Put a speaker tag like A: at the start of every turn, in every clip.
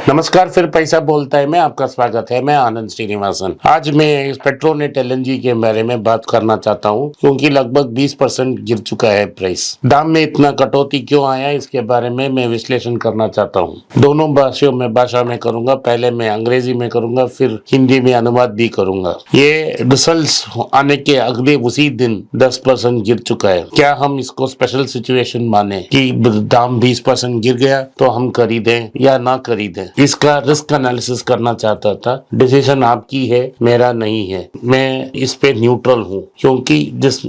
A: नमस्कार, फिर पैसा बोलता है में आपका स्वागत है। मैं आनंद श्रीनिवासन। आज मैं पेट्रोनेट एलएनजी के बारे में बात करना चाहता हूं, क्योंकि लगभग 20% गिर चुका है प्राइस। दाम में इतना कटौती क्यों आया, इसके बारे में मैं विश्लेषण करना चाहता हूं। दोनों भाषा में करूंगा। पहले मैं अंग्रेजी में करूंगा, फिर हिंदी में अनुवाद भी करूंगा। ये रिजल्ट्स आने के अगले उसी दिन 10% गिर चुका है। क्या हम इसको स्पेशल सिचुएशन माने कि दाम 20% गिर गया तो हम खरीदें या ना खरीदें? इसका रिस्क एनालिसिस करना चाहता था। डिसीजन आपकी है, मेरा नहीं है। मैं इस पे न्यूट्रल हूँ, क्योंकि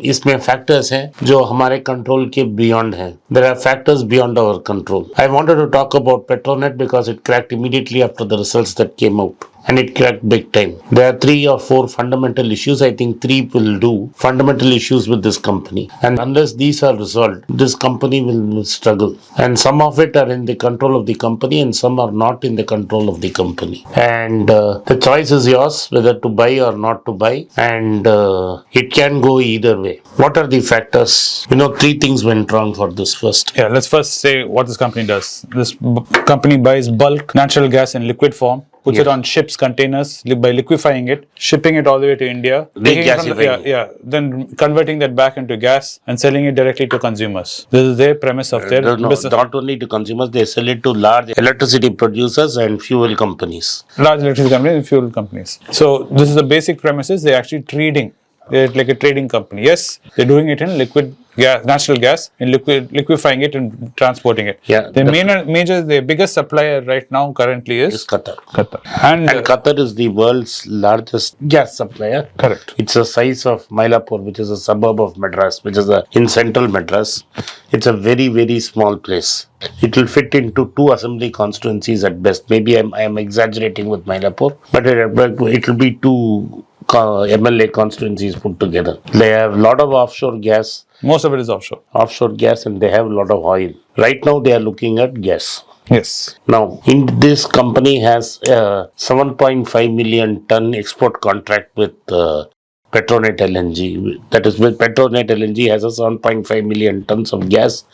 A: इसमें फैक्टर्स हैं जो हमारे कंट्रोल के बियॉन्ड हैं। There are factors beyond our control. I wanted to talk about Petronet because it cracked immediately after the results that came out. And it cracked big time. There are 3 or 4 fundamental issues. I think 3 will do. Fundamental issues with this company. And unless these are resolved, this company will struggle. And some of it are in the control of the company and some are not in the control of the company. And the choice is yours whether to buy or not to buy. And it can go either way. What are the factors? 3 things went wrong for this first.
B: Yeah, let's first say what this company does. This company buys bulk natural gas in liquid form, puts it on ships, containers, by liquefying it, shipping it all the way to India, then converting that back into gas and selling it directly to consumers. This is their premise of their business.
A: Not only to consumers, they sell it to large electricity producers and fuel companies.
B: Large electricity companies and fuel companies. So this is the basic premises. They're actually trading. They're like a trading company. Yes, they're doing it in liquid gas, natural gas, in liquefying it and transporting it.
A: Yeah,
B: the biggest supplier right now currently is
A: Qatar.
B: And
A: Qatar is the world's largest gas supplier.
B: Correct.
A: It's the size of Mylapore, which is a suburb of Madras, which is in central Madras. It's a very, very small place. It will fit into 2 assembly constituencies at best. Maybe I am exaggerating with Mylapore, but it will be 2 MLA constituencies put together. They have a lot of offshore gas.
B: Most of it is offshore.
A: Offshore gas, and they have a lot of oil. Right now, they are looking at gas.
B: Yes.
A: Now, this company has a 7.5 million ton export contract with Petronet LNG. That is, with Petronet LNG has a 7.5 million tons of gas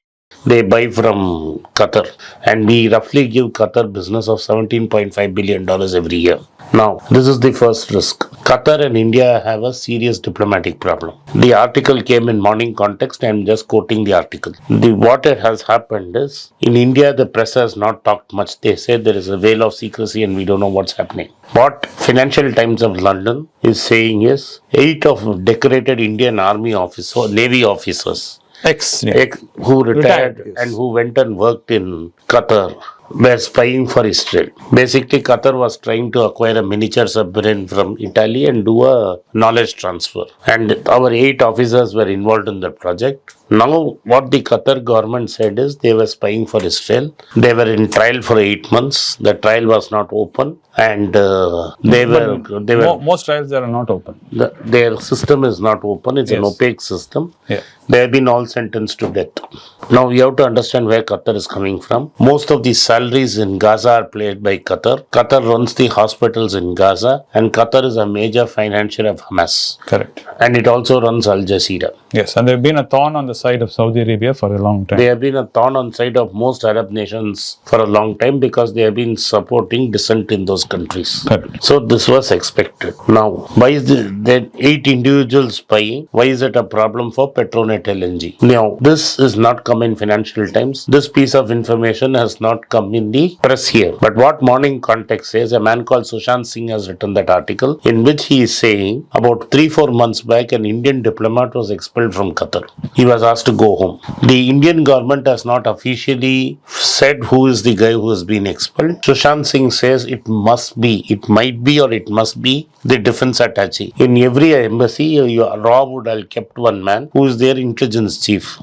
A: they buy from Qatar, and we roughly give Qatar business of $17.5 billion every year. Now, this is the first risk. Qatar and India have a serious diplomatic problem. The article came in Morning Context. I am just quoting the article. What has happened is, in India, the press has not talked much. They say there is a veil of secrecy and we don't know what's happening. What Financial Times of London is saying is, 8 of decorated Indian Army officers, Navy officers, who retired
B: yes,
A: and who went and worked in Qatar, were spying for Israel. Basically, Qatar was trying to acquire a miniature submarine from Italy and do a knowledge transfer. And our 8 officers were involved in that project. Now, what the Qatar government said is they were spying for Israel. They were in trial for 8 months. The trial was not open, and
B: most trials that are not open.
A: Their system is not open. It's an opaque system.
B: Yeah.
A: They have been all sentenced to death. Now, you have to understand where Qatar is coming from. Most of the salaries in Gaza are paid by Qatar. Qatar runs the hospitals in Gaza, and Qatar is a major financier of Hamas.
B: Correct.
A: And it also runs Al Jazeera.
B: Yes, and they've been a thorn on the side of Saudi Arabia for a long time.
A: They have been a thorn on the side of most Arab nations for a long time because they have been supporting dissent in those countries.
B: Correct.
A: So this was expected. Now, why is that 8 individuals buying? Why is it a problem for Petronet LNG? Now, this is not come in Financial Times. This piece of information has not come in the press here. But what Morning Context says, a man called Sushant Singh has written that article in which he is saying about 3-4 months back, an Indian diplomat was expelled from Qatar. He was asked to go home. The Indian government has not officially said who is the guy who has been expelled. Sushant Singh says it must be, it might be, or it must be the defense attaché. In every embassy, Raw would have kept one man who is their intelligence chief.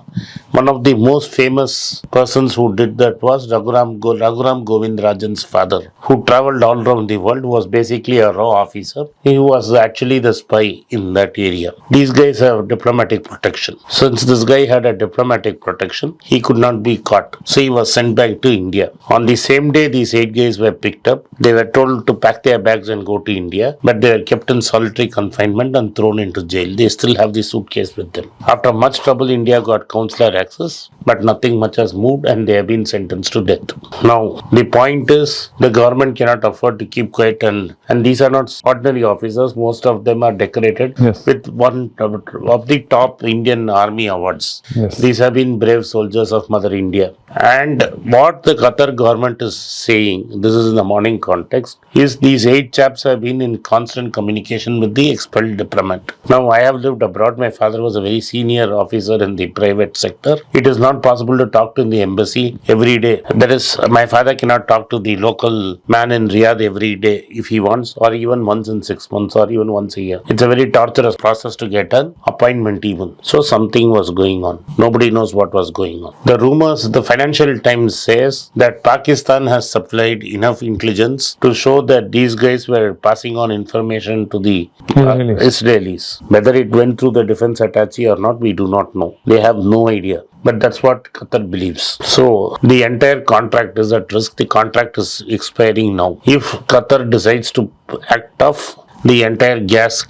A: One of the most famous persons who did that was Raghuram Govindrajan's father, who traveled all around the world, was basically a raw officer. He was actually the spy in that area. These guys have diplomatic protection. Since this guy had a diplomatic protection, he could not be caught. So he was sent back to India. On the same day, these 8 guys were picked up. They were told to pack their bags and go to India, but they were kept in solitary confinement and thrown into jail. They still have the suitcase with them. After much trouble, India got consular access, but nothing much has moved and they have been sentenced to death. Now, the point is the government cannot afford to keep quiet, and these are not ordinary officers. Most of them are decorated
B: Yes.
A: with one of the top Indian Army awards.
B: Yes.
A: These have been brave soldiers of Mother India. And what the Qatar government is saying, this is in the morning context, is these 8 chaps have been in constant communication with the expelled diplomat. Now, I have lived abroad. My father was a very senior officer in the private sector. It is not possible to talk to the embassy every day. That is, my father cannot talk to the local man in Riyadh every day if he wants, or even once in 6 months, or even once a year. It's a very torturous process to get an appointment even. So something was going on. Nobody knows what was going on. The rumors, the Financial Times says that Pakistan has supplied enough intelligence to show that these guys were passing on information to the Israelis. Whether it went through the defense attaché or not, we do not know. They have no idea. But that's what Qatar believes. So the entire contract is at risk. The contract is expiring now. If Qatar decides to act tough, the entire gas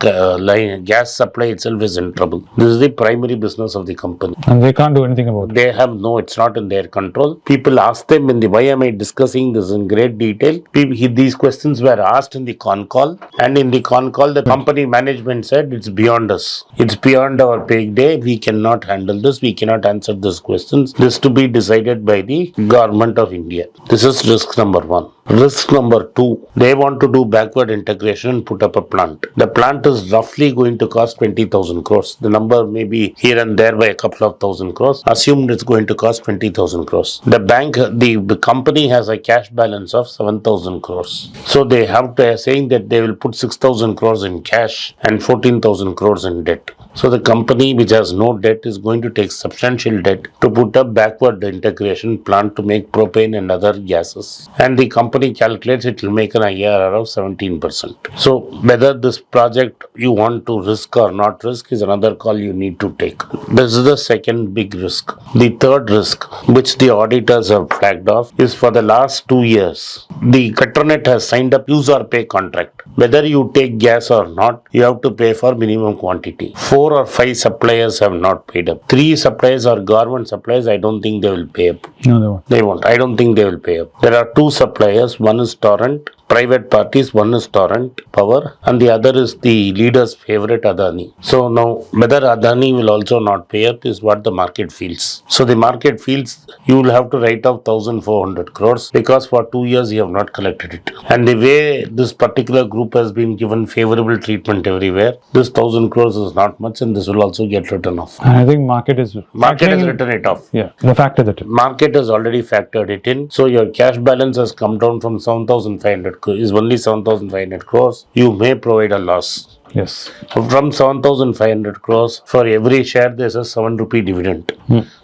A: supply itself is in trouble. This is the primary business of the company.
B: And they can't do anything about it.
A: They have no, it's not in their control. People ask them in the, why am I discussing this in great detail? These questions were asked in the con call, and in the con call, the company management said it's beyond us. It's beyond our pay day. We cannot handle this. We cannot answer these questions. This to be decided by the government of India. This is risk number one. Risk number two, they want to do backward integration and put up a plant. The plant is roughly going to cost 20,000 crores. The number may be here and there by a couple of thousand crores. Assumed it's going to cost 20,000 crores. The company has a cash balance of 7,000 crores. So they have to saying that they will put 6,000 crores in cash and 14,000 crores in debt. So the company which has no debt is going to take substantial debt to put up backward integration plant to make propane and other gases. And the company calculates it will make an IRR of 17%. So whether this project you want to risk or not risk is another call you need to take. This is the second big risk. The third risk, which the auditors have flagged off, is for the last 2 years, the Qatarnet has signed up use or pay contract. Whether you take gas or not, you have to pay for minimum quantity. 4 or 5 suppliers have not paid up. 3 suppliers are government suppliers. I don't think they will pay up.
B: No, they won't.
A: They won't. I don't think they will pay up. There are 2 suppliers. One is Torrent, private parties. One is Torrent Power, and the other is the leader's favorite, Adani. So now, whether Adani will also not pay up is what the market feels. So the market feels you will have to write off 1,400 crores because for 2 years you have not collected it. And the way this particular group has been given favorable treatment everywhere, this 1,000 crores is not much, and this will also get written off.
B: And I think market has
A: written it off.
B: Yeah, the factor that
A: Market has already factored it in. So your cash balance has come down from 7,500 crores, is only 7,500 crores. You may provide a loss.
B: Yes.
A: From 7,500 crores, for every share there's a 7 rupee dividend.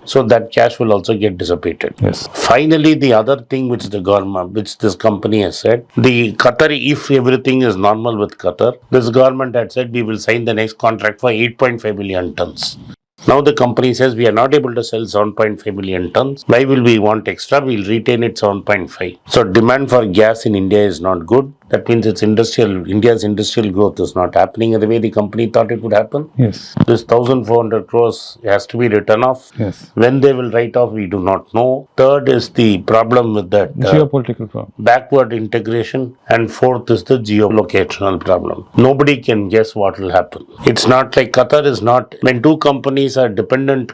A: So that cash will also get dissipated.
B: Yes.
A: Finally, the other thing which the government, which this company has said, the Qatar, if everything is normal with Qatar, this government had said we will sign the next contract for 8.5 million tons. Now the company says we are not able to sell 7.5 million tons. Why will we want extra? We'll retain it 7.5. So demand for gas in India is not good. That means India's industrial growth is not happening the way the company thought it would happen.
B: Yes.
A: This 1,400 crores has to be written off.
B: Yes.
A: When they will write off, we do not know. Third is the problem with that
B: geopolitical problem.
A: Backward integration. And fourth is the geolocational problem. Nobody can guess what will happen. It's not like Qatar is not, when two countries are dependent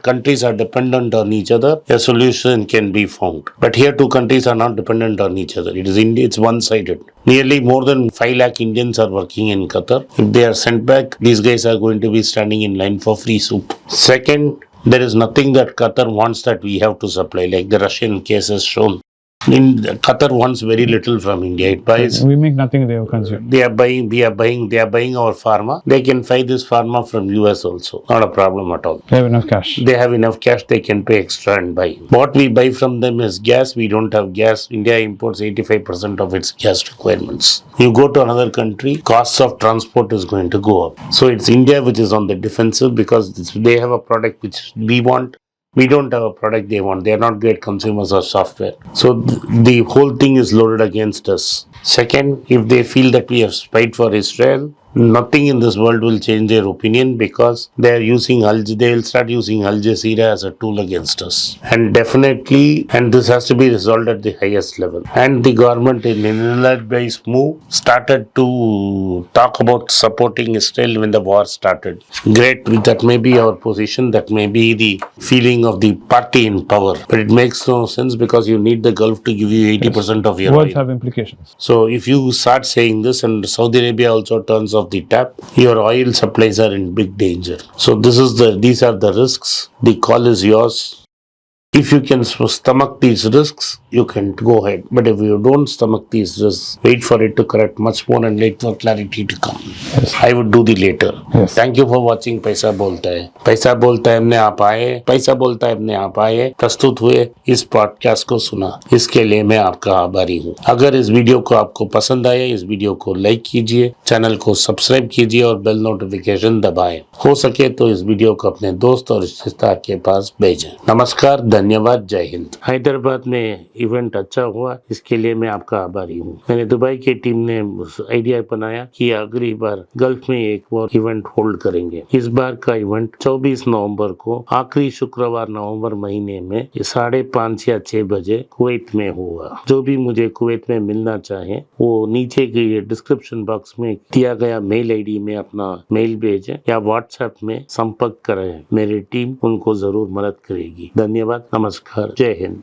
A: on each other, a solution can be found. But here 2 countries are not dependent on each other. It is India, it's one-sided. Nearly more than 5 lakh Indians are working in Qatar. If they are sent back, these guys are going to be standing in line for free soup. Second, there is nothing that Qatar wants that we have to supply, like the Russian case has shown. Qatar wants very little from India. It buys.
B: We make nothing, they consume.
A: They are buying our pharma. They can buy this pharma from US also. Not a problem at all.
B: They have enough cash.
A: They have enough cash, they can pay extra and buy. What we buy from them is gas. We don't have gas. India imports 85% of its gas requirements. You go to another country, costs of transport is going to go up. So it's India which is on the defensive because they have a product which we want. We don't have a product they want. They are not great consumers of software. So the whole thing is loaded against us. Second, if they feel that we have spied for Israel, nothing in this world will change their opinion because they are using they'll start using Al Jazeera as a tool against us. And definitely, and this has to be resolved at the highest level. And the government in unilateral move started to talk about supporting Israel when the war started. Great, that may be our position, that may be the feeling of the party in power, but it makes no sense because you need the Gulf to give you 80% of your
B: Words
A: oil.
B: have implications.
A: So if you start saying this and Saudi Arabia also turns off the tap, your oil supplies are in big danger. So these are the risks. The call is yours. If you can stomach these risks, you can go ahead. But if you don't stomach these risks, wait for it to correct much more and wait for clarity to come.
B: Yes.
A: I would do the later.
B: Yes.
A: Thank you for watching पैसा बोलता है. पैसा बोलता है में आप आए. पैसा बोलता है में आप आए. प्रस्तुत हुए इस पॉडकास्ट को सुना. इसके लिए मैं आपका आभारी हूँ. अगर इस वीडियो को आपको पसंद आया, इस वीडियो को लाइक कीजिए, चैनल को सब्सक्राइब कीजिए और बेल नोटिफिकेशन दबाएं. हो सके तो इस वीडियो को अपने दोस्त और रिश्तेदार के पास भेजें. नमस्कार, धन्यवाद, जय हिंद. हैदराबाद में इवेंट अच्छा हुआ, इसके लिए मैं आपका आभारी हूँ. मैंने दुबई की टीम ने आइडिया बनाया कि अगली बार गल्फ में एक और इवेंट होल्ड करेंगे. इस बार का इवेंट 24 नवंबर को आखिरी शुक्रवार नवंबर महीने में 5:30 या 6 बजे कुवैत में हुआ. जो भी मुझे कुवैत में मिलना चाहे वो नीचे के डिस्क्रिप्शन बॉक्स में दिया गया मेल आईडी में अपना मेल भेजें या व्हाट्सएप में संपर्क करें. मेरी टीम उनको जरूर मदद करेगी. धन्यवाद, नमस्कार, जय हिंद.